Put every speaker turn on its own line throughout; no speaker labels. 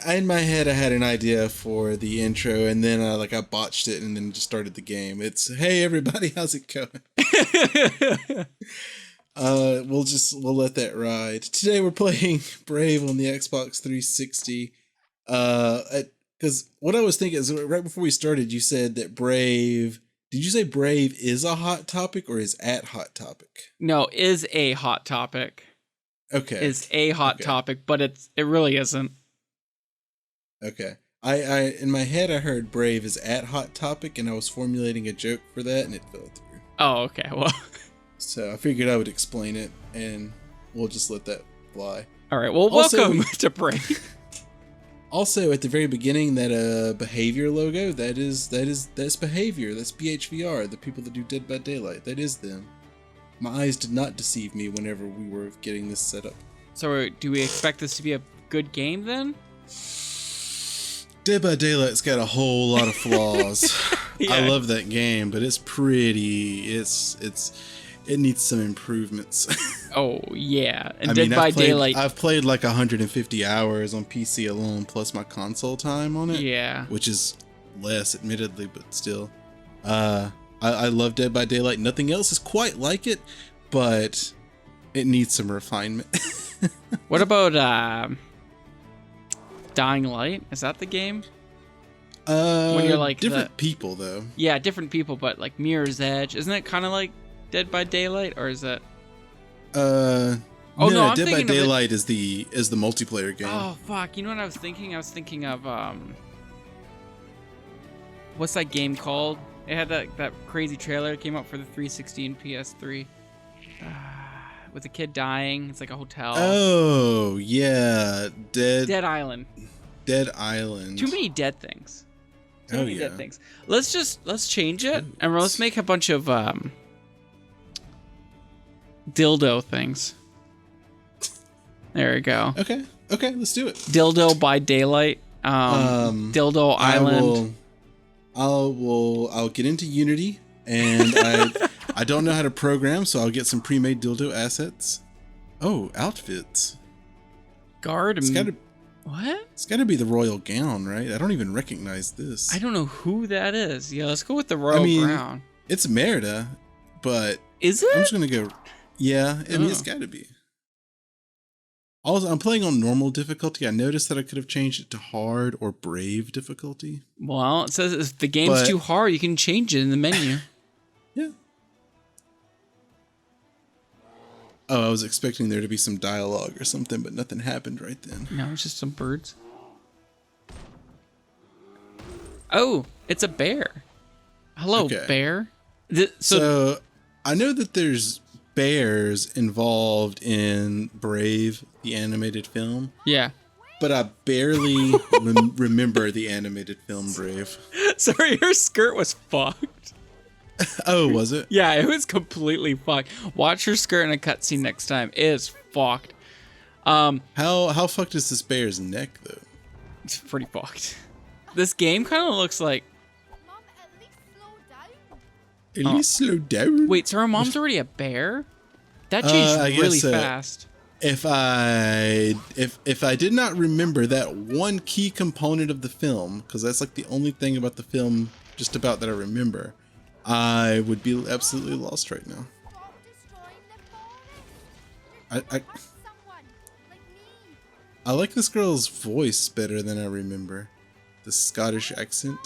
In my head, I had an idea for the intro, and then I botched it, and then just started the game. It's hey everybody, how's it going? We'll let that ride. Today we're playing Brave on the Xbox 360. Because what I was thinking is right before we started, you said that Brave. Did you say Brave is a hot topic or is at hot topic?
No, is a hot topic.
Okay.
Is a hot topic, but it really isn't.
Okay. I in my head I heard Brave is at hot topic, and I was formulating a joke for that, and it fell through.
Oh, okay. Well,
so I figured I would explain it, and we'll just let that fly.
All right. Well, welcome to Brave.
Also, at the very beginning, that Behaviour logo, that's Behaviour. That's BHVR, the people that do Dead by Daylight. That is them. My eyes did not deceive me whenever we were getting this set up.
So, do we expect this to be a good game then?
Dead by Daylight's got a whole lot of flaws.
Yeah.
I love that game, but it's pretty. It needs some improvements.
Oh yeah, and Dead by Daylight.
I've played like 150 hours on PC alone, plus my console time on it.
Yeah,
which is less, admittedly, but still. I love Dead by Daylight. Nothing else is quite like it, but it needs some refinement.
What about Dying Light? Is that the game? When you're like
different people though.
Yeah, different people, but like Mirror's Edge. Isn't it kind of like Dead by Daylight, or is that?
No, Dead by Daylight is the multiplayer game.
Oh fuck! You know what I was thinking? I was thinking of what's that game called? It had that crazy trailer that came out for the 360 and PS3. With a kid dying. It's like a hotel.
Oh yeah, Dead
Island.
Dead Island.
Too many dead things. Too many
yeah.
dead things. Let's change it and let's make a bunch of dildo things. There we go.
Okay, let's do it.
Dildo by Daylight. Dildo Island.
I'll get into Unity, and I don't know how to program, so I'll get some pre-made dildo assets. Oh, outfits.
Guard. What?
It's got to be the royal gown, right? I don't even recognize this.
I don't know who that is. Yeah, let's go with the royal gown.
It's Merida, but
is it?
I'm just gonna go. Yeah, I mean it's got to be. Also, I'm playing on normal difficulty. I noticed that I could have changed it to hard or brave difficulty.
Well, it says if the game's too hard, you can change it in the menu.
Yeah. Oh, I was expecting there to be some dialogue or something, but nothing happened right then.
No, it's just some birds. Oh, it's a bear. Hello, bear.
So I know that there's bears involved in Brave, the animated film.
Yeah.
But I barely remember the animated film Brave.
Sorry, your skirt was fucked.
Oh, was it?
Yeah, it was completely fucked. Watch your skirt in a cutscene next time. It is fucked.
How fucked is this bear's neck though?
It's pretty fucked. This game kind of looks like.
Mom, at least slow down.
At least slow down.
Wait, so her mom's already a bear? That changed really fast.
If I did not remember that one key component of the film, because that's like the only thing about the film just about that I remember, I would be absolutely lost right now. I like this girl's voice better than I remember. The Scottish accent.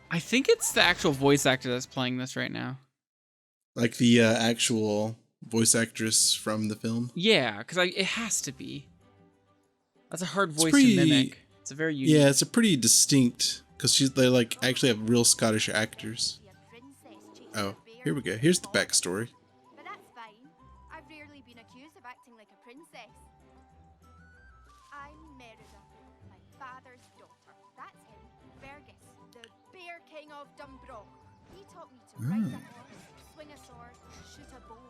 I think it's the actual voice actor that's playing this right now.
Like the actual voice actress from the film?
Yeah, because it has to be. That's a hard voice to mimic. It's a very unique.
Yeah, it's a pretty distinct, because they like actually have real Scottish actors. Oh, here we go. Here's the backstory.
But that's fine. I've rarely been accused of acting like a princess. I'm Merida, my father's daughter. That's him, Fergus, the Bear King of Dumbroch. He taught me to ride a horse, swing a sword, shoot a bow.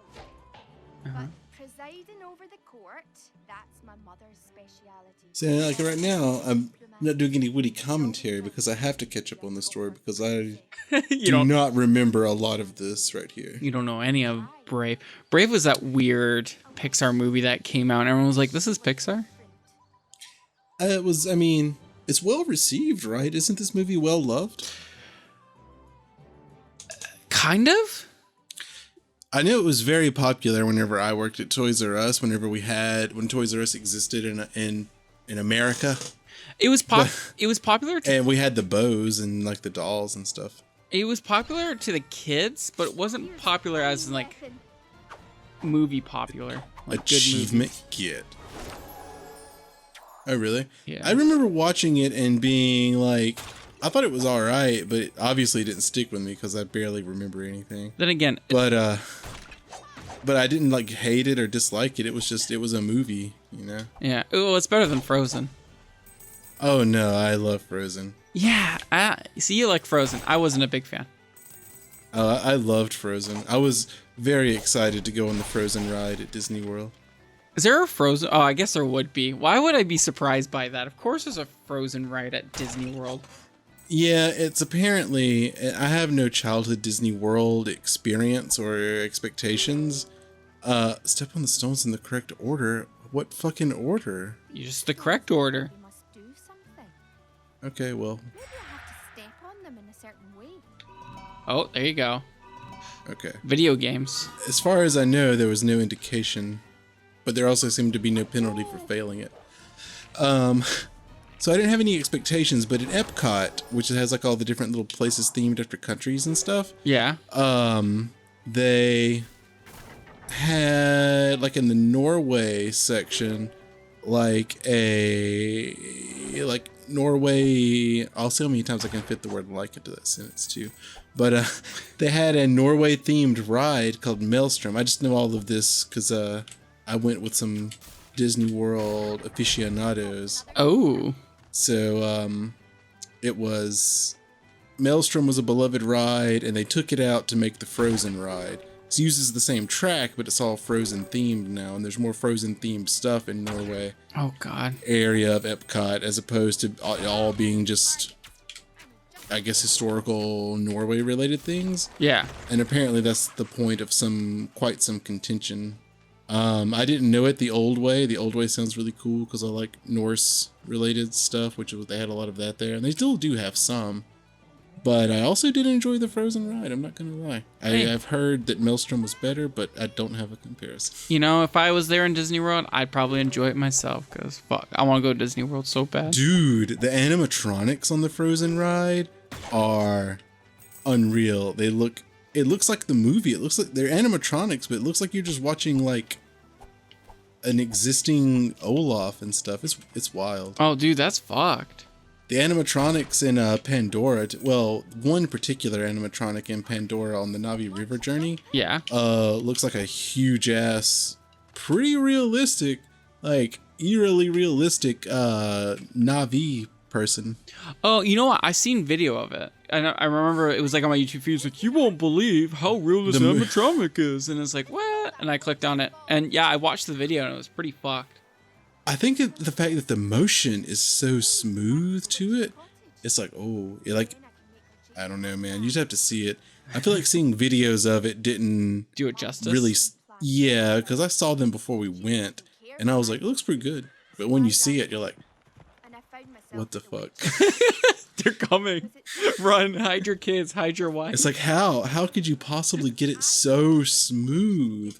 But Presiding over the court, that's my mother's speciality.
So like right now, I'm not doing any witty commentary because I have to catch up on the story because I do not remember a lot of this right here.
You don't know any of Brave. Brave was that weird Pixar movie that came out and everyone was like, this is Pixar?
It was, I mean, it's well received, right? Isn't this movie well loved?
Kind of?
I know it was very popular whenever I worked at Toys R Us, when Toys R Us existed in America.
It was popular
and we had the bows and like the dolls and stuff.
It was popular to the kids, but it wasn't popular as in, like, movie popular. Like
Achievement get. Oh, really?
Yeah.
I remember watching it and being like, I thought it was all right, but it obviously didn't stick with me because I barely remember anything.
Then again,
but I didn't like hate it or dislike it. It was a movie, you know?
Yeah. Oh, it's better than Frozen.
Oh no, I love Frozen.
Yeah. See, you like Frozen. I wasn't a big fan.
I loved Frozen. I was very excited to go on the Frozen ride at Disney World.
Is there a Frozen? Oh, I guess there would be. Why would I be surprised by that? Of course there's a Frozen ride at Disney World.
Yeah, it's apparently, I have no childhood Disney World experience or expectations. Step on the stones in the correct order. What fucking order?
Just the correct order.
You must do something.
Okay, well.
Maybe I have to step on them in a certain way.
Oh, there you go.
Okay.
Video games.
As far as I know, there was no indication, but there also seemed to be no penalty for failing it. So I didn't have any expectations, but at Epcot, which has like all the different little places themed after countries and stuff.
Yeah.
They had like in the Norway section, like Norway. I'll see how many times I can fit the word "like" into that sentence too. But they had a Norway themed ride called Maelstrom. I just know all of this because I went with some Disney World aficionados.
Oh.
So it was Maelstrom was a beloved ride, and they took it out to make the Frozen ride. It uses the same track, but it's all Frozen themed now, and there's more Frozen themed stuff in Norway.
Oh God.
Area of Epcot, as opposed to all being just, I guess, historical Norway related things.
Yeah.
And apparently that's the point of quite some contention. I didn't know it the old way. The old way sounds really cool because I like Norse related stuff, they had a lot of that there, and they still do have some. But I also did enjoy the Frozen ride. I'm not gonna lie. I've heard that Maelstrom was better, but I don't have a comparison.
You know, if I was there in Disney World, I'd probably enjoy it myself because fuck, I want to go to Disney World so bad.
Dude, the animatronics on the Frozen ride are unreal. It looks like the movie. It looks like they're animatronics, but it looks like you're just watching like an existing Olaf and stuff. It's wild.
Oh, dude, that's fucked.
The animatronics in Pandora, well, one particular animatronic in Pandora on the Navi River journey,
Yeah.
looks like a huge ass, pretty realistic, like eerily realistic Navi person.
Oh, you know what? I seen video of it, and I remember it was like on my YouTube feed. It's like, you won't believe how real this animatronic is, and it's like, what? And I clicked on it, and yeah, I watched the video, and it was pretty fucked.
I think the fact that the motion is so smooth to it, it's like, I don't know, man. You just have to see it. I feel like seeing videos of it didn't
do it justice.
Really, yeah, because I saw them before we went, and I was like, it looks pretty good. But when you see it, you're like, what the fuck?
They're coming. Run, hide your kids, hide your wife.
It's like, how could you possibly get it so smooth?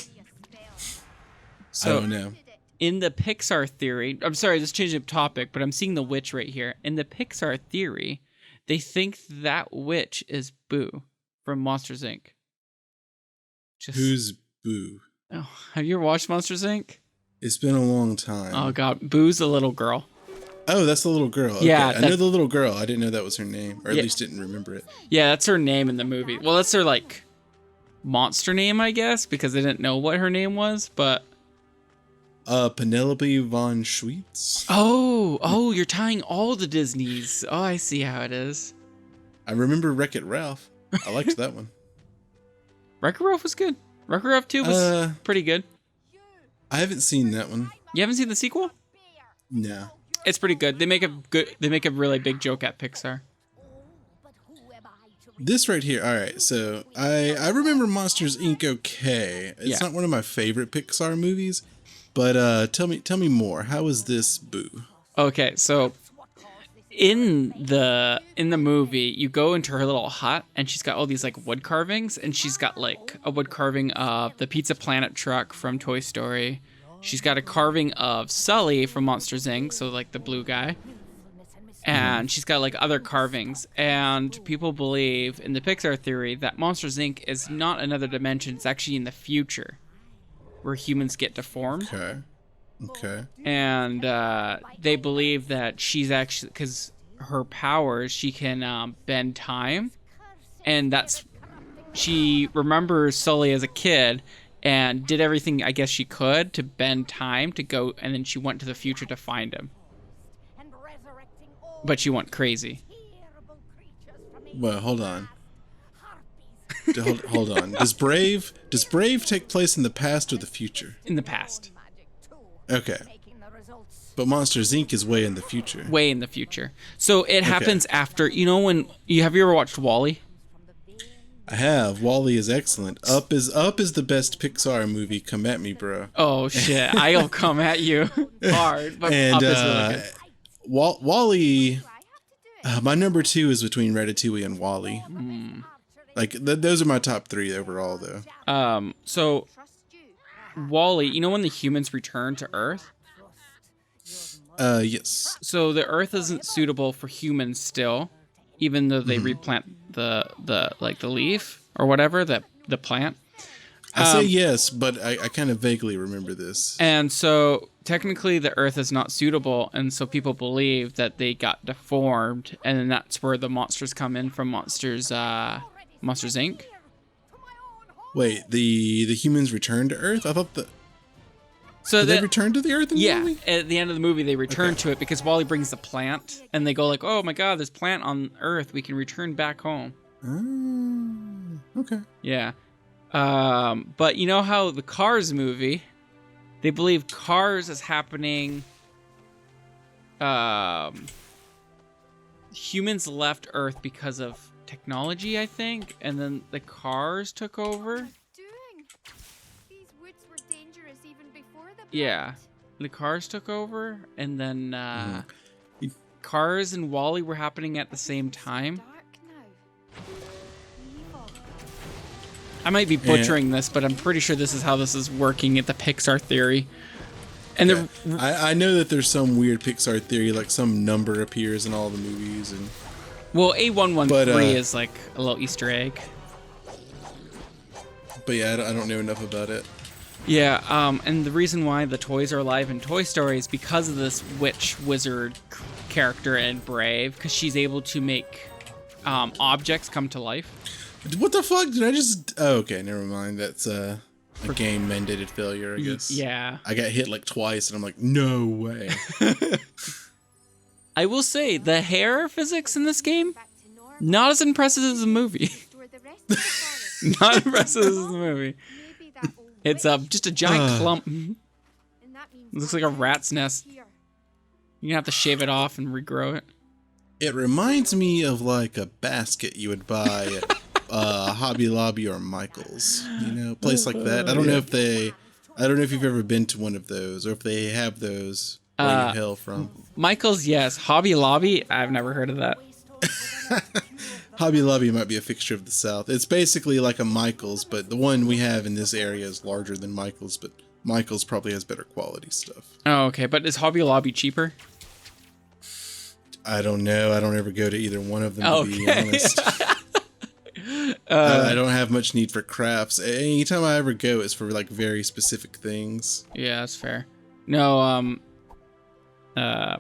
So,
I don't know.
In the Pixar theory, I'm sorry, this changed the topic, but I'm seeing the witch right here. In the Pixar theory, they think that witch is Boo from Monsters, Inc.
Who's Boo?
Oh, have you ever watched Monsters, Inc.?
It's been a long time.
Oh, God. Boo's a little girl.
Oh, that's the little girl. Okay.
Yeah.
I know the little girl. I didn't know that was her name, or at least didn't remember it.
Yeah, that's her name in the movie. Well, that's her, like, monster name, I guess, because they didn't know what her name was, but...
Penelope von Schweetz.
Oh, you're tying all the Disneys. Oh, I see how it is.
I remember Wreck-It Ralph. I liked that one.
Wreck-It Ralph was good. Wreck-It Ralph 2 was pretty good.
I haven't seen that one.
You haven't seen the sequel?
No.
It's pretty good. They make a really big joke at Pixar.
This right here. All right. So I remember Monsters Inc. Okay. It's not one of my favorite Pixar movies, but tell me more. How is this boo?
Okay, so in the movie, you go into her little hut, and she's got all these like wood carvings, and she's got like a wood carving of the Pizza Planet truck from Toy Story. She's got a carving of Sully from Monsters Inc., so like the blue guy. And she's got like other carvings, and people believe in the Pixar theory that Monsters Inc. is not another dimension, it's actually in the future where humans get deformed.
Okay.
And they believe that she's actually, because her powers, she can bend time, and she remembers Sully as a kid and did everything I guess she could to bend time to go, and then she went to the future to find him. But she went crazy.
Well, hold on. Hold on. Does Brave take place in the past or the future?
In the past.
Okay. But Monsters Inc. is way in the future.
Way in the future. So it happens after, when have you ever watched WALL-E?
I have. WALL-E is excellent. Up is the best Pixar movie. Come at me, bro.
Oh shit! I'll come at you hard. But
And
Up is really good.
WALL-E. My number 2 is between Ratatouille and WALL-E. Like those are my top 3 overall, though.
So WALL-E, when the humans return to Earth?
Yes.
So the Earth isn't suitable for humans still, even though they replant the leaf or whatever, the plant.
I say yes, but I kind of vaguely remember this.
And so technically the Earth is not suitable, and so people believe that they got deformed, and then that's where the monsters come in from Monsters Inc.
Wait, the humans returned to Earth? I thought
So
they returned to the Earth in the movie?
At the end of the movie, they return to it because WALL-E brings the plant, and they go like, "Oh my God, there's plant on Earth. We can return back home."
Okay.
Yeah. But you know how the Cars movie, they believe Cars is happening. Humans left Earth because of technology, I think, and then the Cars took over. Yeah, the Cars took over, and then Cars and WALL-E were happening at the same time. I might be butchering this, but I'm pretty sure this is how this is working at the Pixar theory. And
I know that there's some weird Pixar theory, like some number appears in all the movies, and
A113 is like a little Easter egg.
But yeah, I don't know enough about it.
Yeah, and the reason why the toys are alive in Toy Story is because of this witch wizard character in Brave, because she's able to make objects come to life.
What the fuck? Did I just... Oh, okay, never mind. That's a game mandated failure, I guess.
Yeah.
I got hit like twice, and I'm like, no way.
I will say, the hair physics in this game, not as impressive as the movie. Not impressive as the movie. It's just a giant clump. It looks like a rat's nest. You're gonna have to shave it off and regrow it.
It reminds me of like a basket you would buy at Hobby Lobby or Michael's. A place like that. I don't know if you've ever been to one of those, or if they have those where you hail from.
Michael's, yes. Hobby Lobby, I've never heard of that.
Hobby Lobby might be a fixture of the South. It's basically like a Michael's, but the one we have in this area is larger than Michael's, but Michael's probably has better quality stuff.
Oh, okay. But is Hobby Lobby cheaper?
I don't know. I don't ever go to either one of them, to be honest. I don't have much need for crafts. Anytime I ever go, it's for like very specific things.
Yeah, that's fair. No,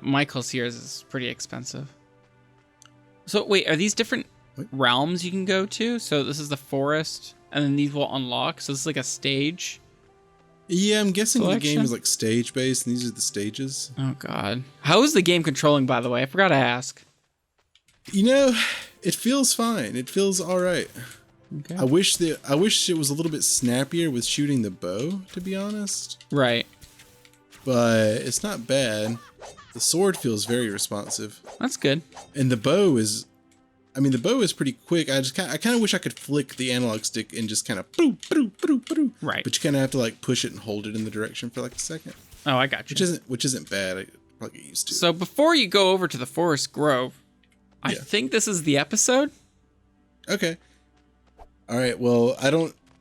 Michael's here is pretty expensive. So wait, are these different realms you can go to? So this is the forest, and then these will unlock. So this is like a stage.
Yeah, I'm guessing
selection?
The game is like stage based, and these are the stages.
Oh god, how is the game controlling? By the way, I forgot to ask.
It feels fine. It feels all right.
Okay.
I wish it was a little bit snappier with shooting the bow, to be honest.
Right.
but it's not bad. The sword feels very responsive.
That's good.
And the bow is, I mean, the bow is pretty quick. I kind of wish I could flick the analog stick and just kind of
Right.
But you kind of have to like push it and hold it in the direction for like a second.
Oh, I got you.
Which isn't bad. I probably get used to it.
So before you go over to the Forest Grove, I think this is the episode.
Okay. All right. Well,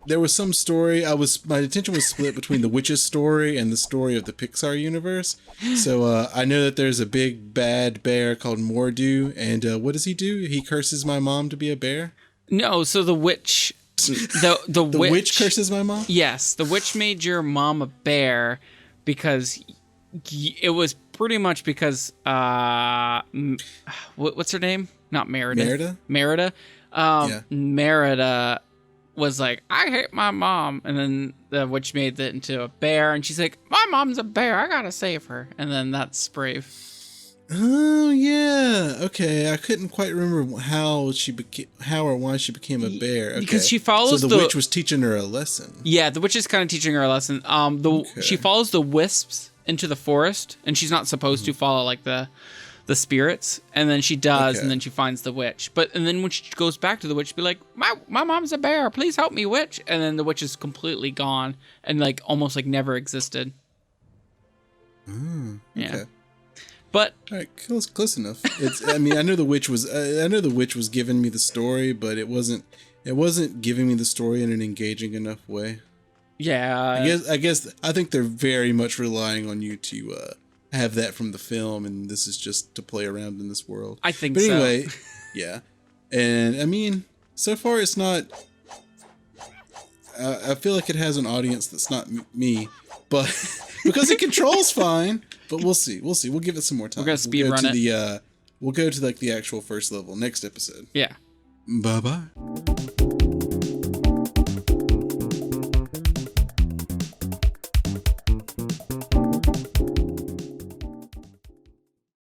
there was some story. My attention was split between the witch's story and the story of the Pixar universe. So I know that there's a big bad bear called Mordu, and what does he do? He curses my mom to be a bear.
No, so the witch, the
The witch curses my mom.
Yes, the witch made your mom a bear because it was pretty much because what's her name? Not Merida. Merida. Merida was like, I hate my mom, and then the witch made it into a bear, and she's like, my mom's a bear, I gotta save her, and then that's Brave.
Oh yeah, okay. I couldn't quite remember how or why she became a bear. Okay.
Because she follows
so the witch was teaching her a lesson.
Yeah, the witch is kind of teaching her a lesson. She follows the wisps into the forest, and she's not supposed to follow like the spirits, and then she does, and then she finds the witch. And then when she goes back to the witch, be like, my mom's a bear, please help me, witch. And then the witch is completely gone and like almost like never existed.
Okay.
But
all right, close enough. I mean, I know the witch was giving me the story, but it wasn't giving me the story in an engaging enough way.
Yeah.
I think they're very much relying on you to have that from the film, and this is just to play around in this world.
I think
but
so.
Anyway, yeah. And I mean, so far it's not. I feel like it has an audience that's not me, but because it controls fine. But we'll see. We'll give it some more time.
We're gonna speed run it.
We'll go to like the actual first level next episode.
Yeah.
Bye bye.